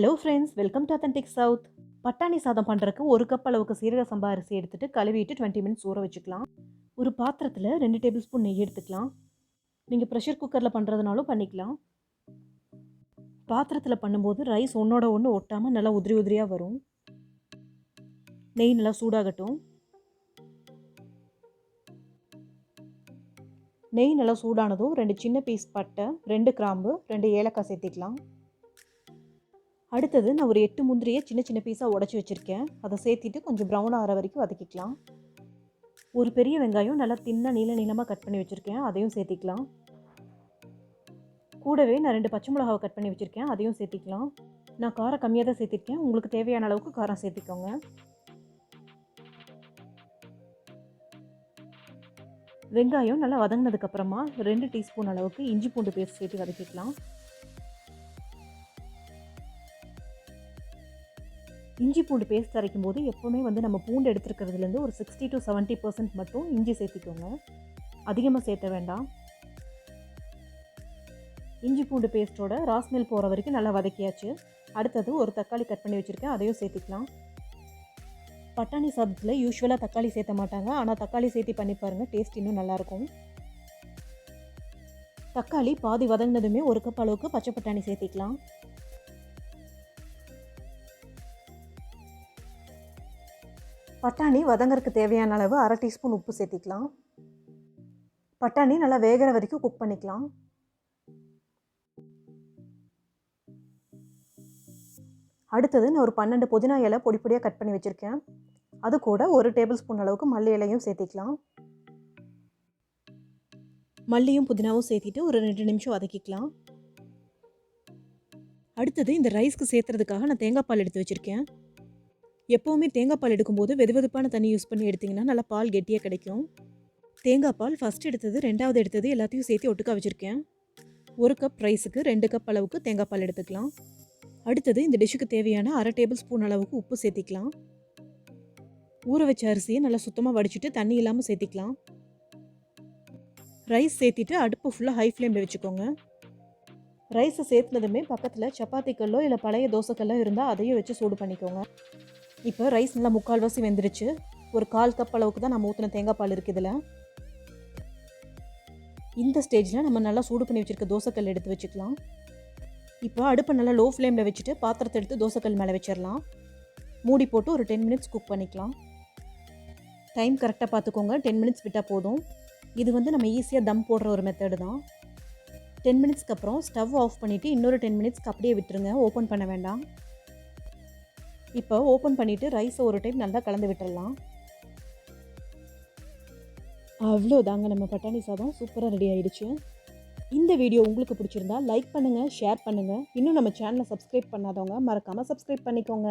Hello friends, welcome to authentic south. பட்டாணி சாதம் பண்ணுறதுக்கு 1 கப் அளவுக்கு சீரக சம்பா அரிசி எடுத்துகிட்டு கழுவிட்டு 20 மினிட்ஸ் ஊற வச்சுக்கலாம். ஒரு பாத்திரத்தில் 2 டேபிள் ஸ்பூன் நெய் எடுத்துக்கலாம். நீங்கள் ப்ரெஷர் குக்கரில் பண்ணுறதுனாலும் பண்ணிக்கலாம். பாத்திரத்தில் பண்ணும்போது ரைஸ் ஒன்றோட ஒன்று ஒட்டாமல் நல்லா உதிரி உதிரியாக வரும். நெய் நல்லா சூடாகட்டும். நெய் நல்லா சூடானதும் 2 சின்ன பீஸ் பட்டை, 2 கிராம்பு, 2 ஏலக்காய் சேர்த்திக்கலாம். அடுத்தது நான் ஒரு 8 முந்திரியை சின்ன சின்ன பீஸாக உடச்சி வச்சுருக்கேன். அதை சேர்த்திட்டு கொஞ்சம் ப்ரௌன் ஆகிற வரைக்கும் வதக்கிக்கலாம். ஒரு பெரிய வெங்காயம் நல்லா தின்னாக நீளமாக கட் பண்ணி வச்சுருக்கேன், அதையும் சேர்த்திக்கலாம். கூடவே நான் 2 பச்சை மிளகாவை கட் பண்ணி வச்சுருக்கேன், அதையும் சேர்த்திக்கலாம். நான் காரம் கம்மியாக தான் சேர்த்திருக்கேன், உங்களுக்கு தேவையான அளவுக்கு காரம் சேர்த்திக்கோங்க. வெங்காயம் நல்லா வதங்கினதுக்கப்புறமா 2 டீஸ்பூன் அளவுக்கு இஞ்சி பூண்டு பேஸ்ட் சேர்த்து வதக்கிக்கலாம். இஞ்சி பூண்டு பேஸ்ட் அரைக்கும் போது எப்போவுமே நம்ம பூண்டு எடுத்துருக்கிறதுலேருந்து ஒரு 60 to 70% மட்டும் இஞ்சி சேர்த்திக்கோங்க. அதிகமாக சேர்த்த வேண்டாம். இஞ்சி பூண்டு பேஸ்ட்டோட ராஸ்மெல் போகிற வரைக்கும் நல்லா வதக்கியாச்சு. அடுத்தது ஒரு தக்காளி கட் பண்ணி வச்சுருக்கேன், அதையும் சேர்த்திக்கலாம். பட்டாணி சாதத்தில் யூஸ்வலாக தக்காளி சேர்த்த மாட்டாங்க, ஆனால் தக்காளி சேர்த்தி பண்ணி பாருங்கள், டேஸ்ட் இன்னும் நல்லாயிருக்கும். தக்காளி பாதி வதங்கினதுமே 1 கப் அளவுக்கு பச்சை பட்டாணி சேர்த்திக்கலாம். பட்டாணி வதங்கறதுக்கு தேவையான அளவு 1/2 டீஸ்பூன் உப்பு சேர்த்திக்கலாம். பட்டாணி நல்லா வேகிற வரைக்கும் குக் பண்ணிக்கலாம். அடுத்தது நான் ஒரு 12 புதினா இலை பொடி பொடியாக கட் பண்ணி வச்சுருக்கேன். அது கூட 1 டேபிள் ஸ்பூன் அளவுக்கு மல்லி இலையும் சேர்த்திக்கலாம். மல்லியும் புதினாவும் சேர்த்திட்டு ஒரு 2 நிமிஷம் வதக்கிக்கலாம். அடுத்தது இந்த ரைஸ்க்கு சேர்த்துறதுக்காக நான் தேங்காய் பால் எடுத்து வச்சுருக்கேன். எப்போவுமே தேங்காய் பால் எடுக்கும்போது வெதுவெதுப்பான தண்ணி யூஸ் பண்ணி எடுத்திங்கன்னா நல்லா பால் கெட்டியாக கிடைக்கும். தேங்காய் பால் ஃபஸ்ட் எடுத்தது, 2வது எடுத்தது எல்லாத்தையும் சேர்த்து ஒட்டுக்கா வச்சுருக்கேன். 1 கப் ரைஸுக்கு 2 கப் அளவுக்கு தேங்காய் பால் எடுத்துக்கலாம். அடுத்தது இந்த டிஷ்ஷுக்கு தேவையான 1/2 டேபிள் ஸ்பூன் அளவுக்கு உப்பு சேர்த்திக்கலாம். ஊற வச்ச அரிசியை நல்லா சுத்தமாக வடிச்சிட்டு தண்ணி இல்லாமல் சேர்த்திக்கலாம். ரைஸ் சேர்த்திட்டு அடுப்பு ஃபுல்லாக ஹை ஃப்ளேமில் வச்சுக்கோங்க. ரைஸை சேர்த்துனதுமே பக்கத்தில் சப்பாத்தி கல்லோ இல்லை பழைய தோசைக்கல்லோ இருந்தால் அதையும் வச்சு சூடு பண்ணிக்கோங்க. இப்போ ரைஸ் நல்லா 3/4 வெந்துருச்சு. ஒரு 1/4 கப் அளவுக்கு தான் நம்ம ஊற்றின தேங்காய் பால் இருக்குது இதில். இந்த ஸ்டேஜில் நம்ம நல்லா சூடு பண்ணி வச்சுருக்க தோசைக்கல் எடுத்து வச்சுக்கலாம். இப்போ அடுப்பை நல்லா லோ ஃப்ளேமில் வச்சுட்டு பாத்திரத்தை எடுத்து தோசைக்கல் மேலே வச்சிடலாம். மூடி போட்டு ஒரு 10 மினிட்ஸ் குக் பண்ணிக்கலாம். டைம் கரெக்டாக பார்த்துக்கோங்க, 10 மினிட்ஸ் விட்டால் போதும். இது நம்ம ஈஸியாக தம் போடுற ஒரு மெத்தடு தான். 10 மினிட்ஸ்க்கு அப்புறம் ஸ்டவ் ஆஃப் பண்ணிவிட்டு இன்னொரு 10 மினிட்ஸ்க்கு அப்படியே விட்டுருங்க, ஓப்பன் பண்ண வேண்டாம். இப்போ ஓப்பன் பண்ணிவிட்டு ரைஸை ஒரு டைம் நல்லா கலந்து விட்டுடலாம். அவ்வளோதாங்க, நம்ம பட்டாணி சாதம் சூப்பராக ரெடி ஆகிடுச்சு. இந்த வீடியோ உங்களுக்கு பிடிச்சிருந்தா லைக் பண்ணுங்கள், ஷேர் பண்ணுங்கள். இன்னும் நம்ம சேனலை சப்ஸ்கிரைப் பண்ணாதவங்க மறக்காமல் சப்ஸ்கிரைப் பண்ணிக்கோங்க.